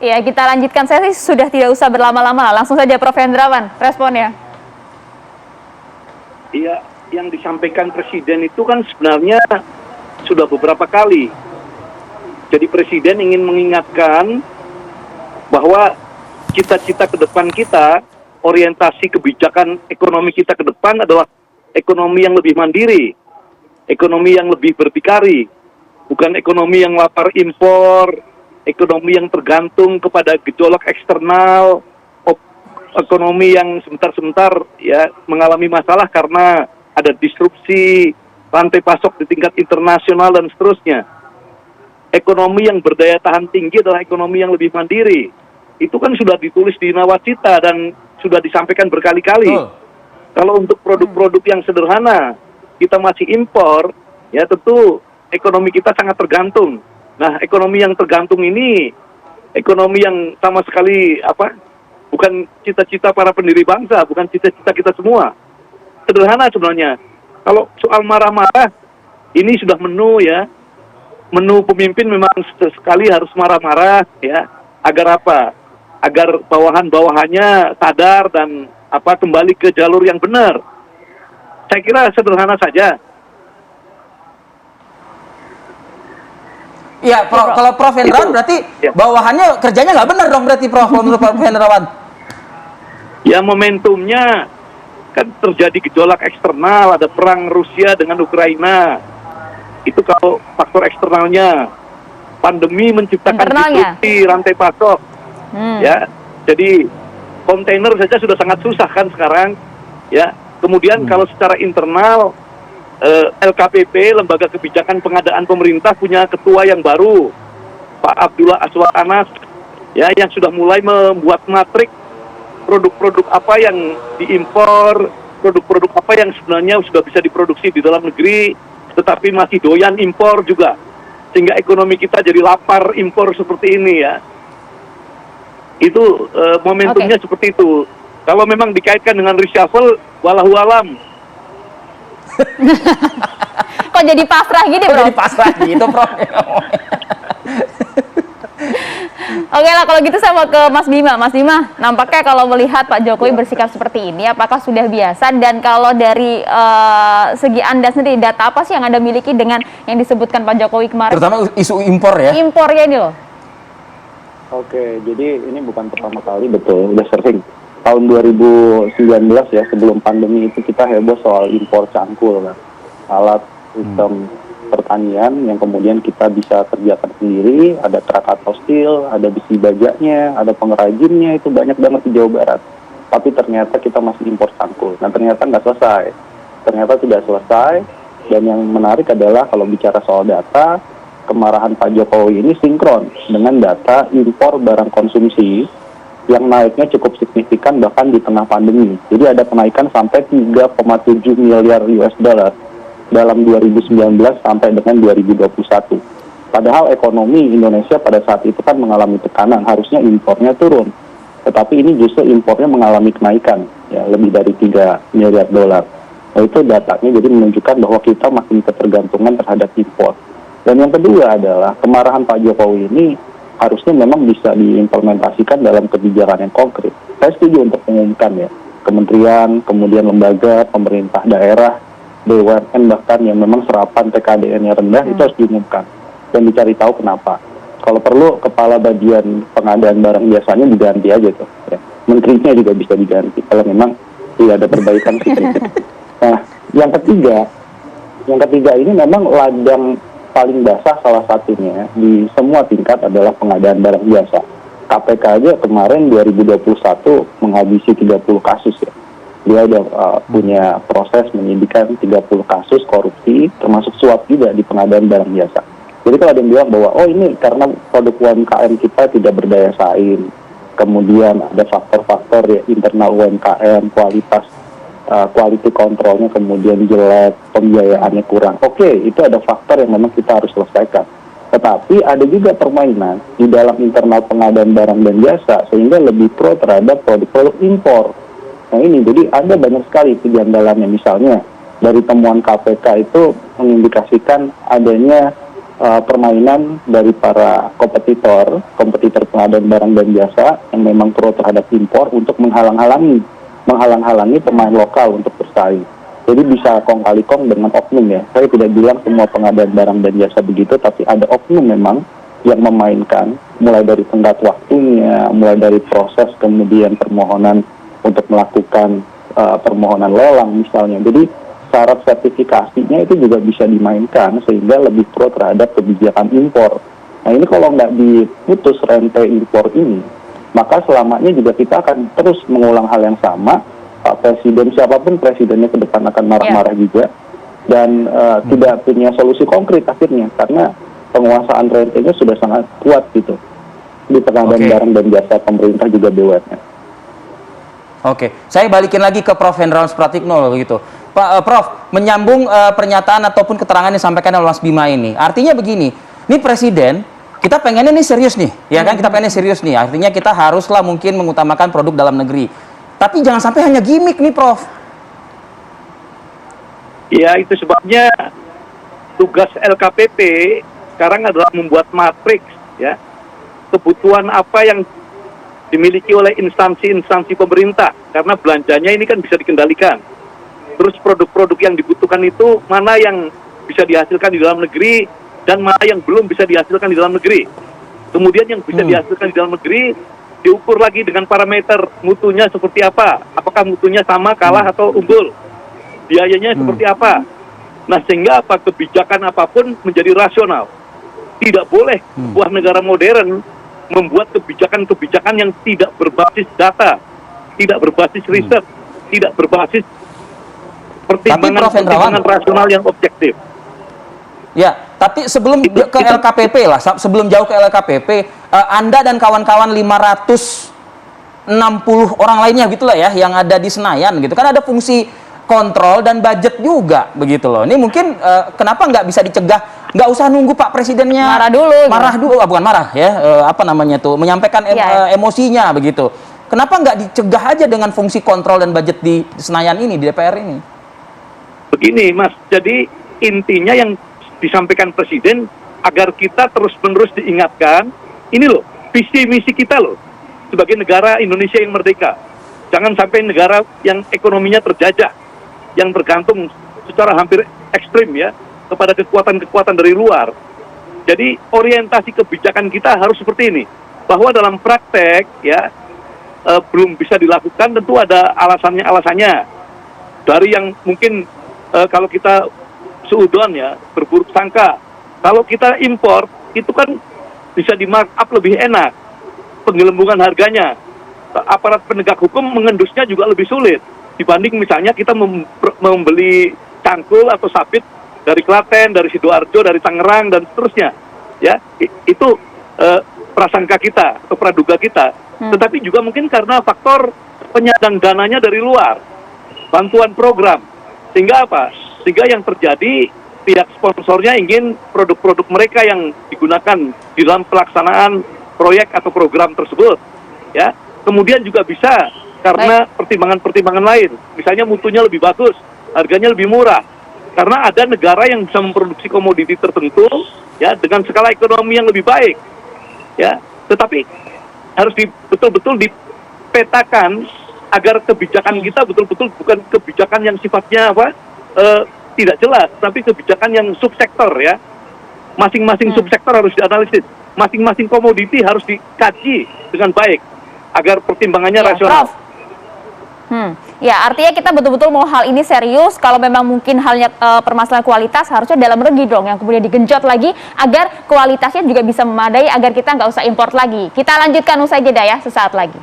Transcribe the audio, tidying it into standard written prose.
Ya, kita lanjutkan. Saya sih sudah tidak usah berlama-lama, langsung saja Prof. Hendrawan, responnya. Iya, yang disampaikan Presiden itu kan sebenarnya sudah beberapa kali. Jadi Presiden ingin mengingatkan bahwa cita-cita ke depan kita, orientasi kebijakan ekonomi kita ke depan adalah ekonomi yang lebih mandiri, ekonomi yang lebih berdikari, bukan ekonomi yang lapar impor, ekonomi yang tergantung kepada gejolak eksternal, ekonomi yang sebentar-sebentar ya mengalami masalah karena ada disrupsi rantai pasok di tingkat internasional dan seterusnya. Ekonomi yang berdaya tahan tinggi adalah ekonomi yang lebih mandiri. Itu kan sudah ditulis di Nawacita dan sudah disampaikan berkali-kali. Kalau untuk produk-produk yang sederhana kita masih impor, ya tentu ekonomi kita sangat tergantung. Nah, ekonomi yang tergantung ini ekonomi yang sama sekali bukan cita-cita para pendiri bangsa, bukan cita-cita kita semua. Sederhana sebenarnya. Kalau soal marah-marah, ini sudah menu ya. Menu pemimpin memang sekali harus marah-marah ya. Agar apa? Agar bawahan-bawahannya sadar dan kembali ke jalur yang benar. Saya kira sederhana saja. Iya, kalau Prof. Hendrawan berarti bawahannya kerjanya nggak benar dong berarti Prof. Menurut Prof. Hendrawan. Ya, momentumnya kan terjadi gejolak eksternal, ada perang Rusia dengan Ukraina. Itu kalau faktor eksternalnya. Pandemi menciptakan disrupsi rantai pasok. Ya, jadi kontainer saja sudah sangat susah kan sekarang. Ya, kemudian kalau secara internal LKPP, Lembaga Kebijakan Pengadaan Pemerintah, punya ketua yang baru, Pak Abdullah Aswad Anas, ya, yang sudah mulai membuat matrik produk-produk apa yang diimpor, produk-produk apa yang sebenarnya sudah bisa diproduksi di dalam negeri, tetapi masih doyan impor juga, sehingga ekonomi kita jadi lapar impor seperti ini ya. Itu momentumnya seperti itu. Kalau memang dikaitkan dengan reshuffle, walahu alam. Kok jadi pasrah gini, Bro? Jadi pasrah gitu, Prof. Oke lah, kalau gitu saya mau ke Mas Bima. Mas Bima, nampaknya kalau melihat Pak Jokowi bersikap seperti ini, apakah sudah biasa? Dan kalau dari segi Anda sendiri, data apa sih yang Anda miliki dengan yang disebutkan Pak Jokowi kemarin? Terutama isu impor ya? Impornya ini loh. Oke, jadi ini bukan pertama kali, betul, udah sering. Tahun 2019 ya, sebelum pandemi itu kita heboh soal impor cangkul kan. Alat sistem pertanian yang kemudian kita bisa kerjakan sendiri, ada Krakatau Steel, ada besi bajanya, ada pengrajinnya, itu banyak banget di Jawa Barat. Tapi ternyata kita masih impor cangkul. Nah, ternyata nggak selesai. Ternyata tidak selesai, dan yang menarik adalah kalau bicara soal data, kemarahan Pak Jokowi ini sinkron dengan data impor barang konsumsi yang naiknya cukup signifikan bahkan di tengah pandemi. Jadi ada kenaikan sampai 3,7 miliar US dollar dalam 2019 sampai dengan 2021. Padahal ekonomi Indonesia pada saat itu kan mengalami tekanan, harusnya impornya turun. Tetapi ini justru impornya mengalami kenaikan, ya lebih dari 3 miliar dolar. Nah, itu datanya jadi menunjukkan bahwa kita makin ketergantungan terhadap impor. Dan yang kedua adalah kemarahan Pak Jokowi ini harusnya memang bisa diimplementasikan dalam kebijakan yang konkret. Saya setuju untuk mengumumkan ya, kementerian, kemudian lembaga, pemerintah daerah, BUMN bahkan yang memang serapan TKDN-nya rendah, itu harus diumumkan dan dicari tahu kenapa. Kalau perlu kepala bagian pengadaan barang biasanya diganti aja tuh, ya. Menterinya juga bisa diganti kalau memang tidak ada perbaikan sistem. Nah, yang ketiga ini memang ladang paling basah salah satunya di semua tingkat adalah pengadaan barang biasa. KPK aja kemarin 2021 menghabisi 30 kasus ya. Dia udah punya proses menyidikan 30 kasus korupsi, termasuk suap juga di pengadaan barang biasa. Jadi kalau ada yang bilang bahwa, oh ini karena produk UMKM kita tidak berdaya saing, kemudian ada faktor-faktor ya, internal UMKM, kualitas quality controlnya kemudian jelek, pembiayaannya kurang. Oke, itu ada faktor yang memang kita harus selesaikan. Tetapi ada juga permainan di dalam internal pengadaan barang dan jasa sehingga lebih pro terhadap produk-produk impor. Nah ini, jadi ada banyak sekali kejanggalannya. Misalnya dari temuan KPK itu mengindikasikan adanya permainan dari para kompetitor pengadaan barang dan jasa yang memang pro terhadap impor untuk menghalang-halangi pemain lokal untuk bersaing. Jadi bisa kong kali kong dengan oknum ya. Saya tidak bilang semua pengadaan barang dan jasa begitu, tapi ada oknum memang yang memainkan, mulai dari tenggat waktunya, mulai dari proses kemudian permohonan untuk melakukan permohonan lelang misalnya. Jadi syarat sertifikasinya itu juga bisa dimainkan sehingga lebih pro terhadap kebijakan impor. Nah ini kalau nggak diputus rantai impor ini, maka selamanya juga kita akan terus mengulang hal yang sama. Pak Presiden, siapapun presidennya ke depan akan marah-marah juga, dan tidak punya solusi konkret akhirnya, karena penguasaan rantainya sudah sangat kuat gitu di pengadaan barang dan jasa pemerintah juga BUMN. Oke, saya balikin lagi ke Prof. Hendrawan Supratikno begitu. Pak Prof, menyambung pernyataan ataupun keterangan yang disampaikan oleh Mas Bima ini. Artinya begini, ini Presiden, kita pengennya nih serius nih, ya kan? Kita pengennya serius nih. Artinya kita haruslah mungkin mengutamakan produk dalam negeri. Tapi jangan sampai hanya gimmick nih, Prof. Ya, itu sebabnya tugas LKPP sekarang adalah membuat matriks, ya, kebutuhan apa yang dimiliki oleh instansi-instansi pemerintah, karena belanjanya ini kan bisa dikendalikan. Terus produk-produk yang dibutuhkan itu mana yang bisa dihasilkan di dalam negeri dan mana yang belum bisa dihasilkan di dalam negeri. Kemudian yang bisa dihasilkan di dalam negeri diukur lagi dengan parameter mutunya seperti apa. Apakah mutunya sama, kalah, atau unggul. Biayanya seperti apa. Nah, sehingga apa, kebijakan apapun menjadi rasional. Tidak boleh sebuah negara modern membuat kebijakan-kebijakan yang tidak berbasis data, tidak berbasis riset, tidak berbasis pertimbangan rasional yang objektif. Ya, tapi sebelum ke LKPP lah, sebelum jauh ke LKPP, Anda dan kawan-kawan 560 orang lainnya gitulah ya, yang ada di Senayan gitu kan, ada fungsi kontrol dan budget juga begitu loh. Ini mungkin kenapa nggak bisa dicegah, nggak usah nunggu Pak Presidennya marah dulu, bukan marah ya, apa namanya tuh, menyampaikan emosinya begitu. Kenapa nggak dicegah aja dengan fungsi kontrol dan budget di Senayan ini, di DPR ini? Begini Mas, jadi intinya yang disampaikan Presiden agar kita terus-menerus diingatkan, ini loh, visi misi kita loh, sebagai negara Indonesia yang merdeka. Jangan sampai negara yang ekonominya terjajah, yang bergantung secara hampir ekstrim ya, kepada kekuatan-kekuatan dari luar. Jadi orientasi kebijakan kita harus seperti ini, bahwa dalam praktek ya, belum bisa dilakukan, tentu ada alasannya. Dari yang mungkin kalau kita seudon ya, berburuk sangka, kalau kita impor itu kan bisa di markup lebih enak, penggelembungan harganya, aparat penegak hukum mengendusnya juga lebih sulit dibanding misalnya kita membeli cangkul atau sabit dari Klaten, dari Sidoarjo, dari Tangerang dan seterusnya ya. Itu prasangka kita atau praduga kita. Tetapi juga mungkin karena faktor penyandang dananya dari luar, bantuan program, sehingga apa? Sehingga yang terjadi, pihak sponsornya ingin produk-produk mereka yang digunakan di dalam pelaksanaan proyek atau program tersebut, ya. Kemudian juga bisa karena pertimbangan-pertimbangan lain, misalnya mutunya lebih bagus, harganya lebih murah, karena ada negara yang bisa memproduksi komoditi tertentu, ya, dengan skala ekonomi yang lebih baik, ya. Tetapi harus betul-betul dipetakan agar kebijakan kita betul-betul bukan kebijakan yang sifatnya tidak jelas, tapi kebijakan yang subsektor ya. Masing-masing subsektor harus dianalisis, masing-masing komoditi harus dikaji dengan baik agar pertimbangannya rasional. Ya, artinya kita betul-betul mau hal ini serius. Kalau memang mungkin halnya permasalahan kualitas, harusnya dalam negeri dong yang kemudian digenjot lagi agar kualitasnya juga bisa memadai, agar kita nggak usah import lagi. Kita lanjutkan usai jeda ya, sesaat lagi.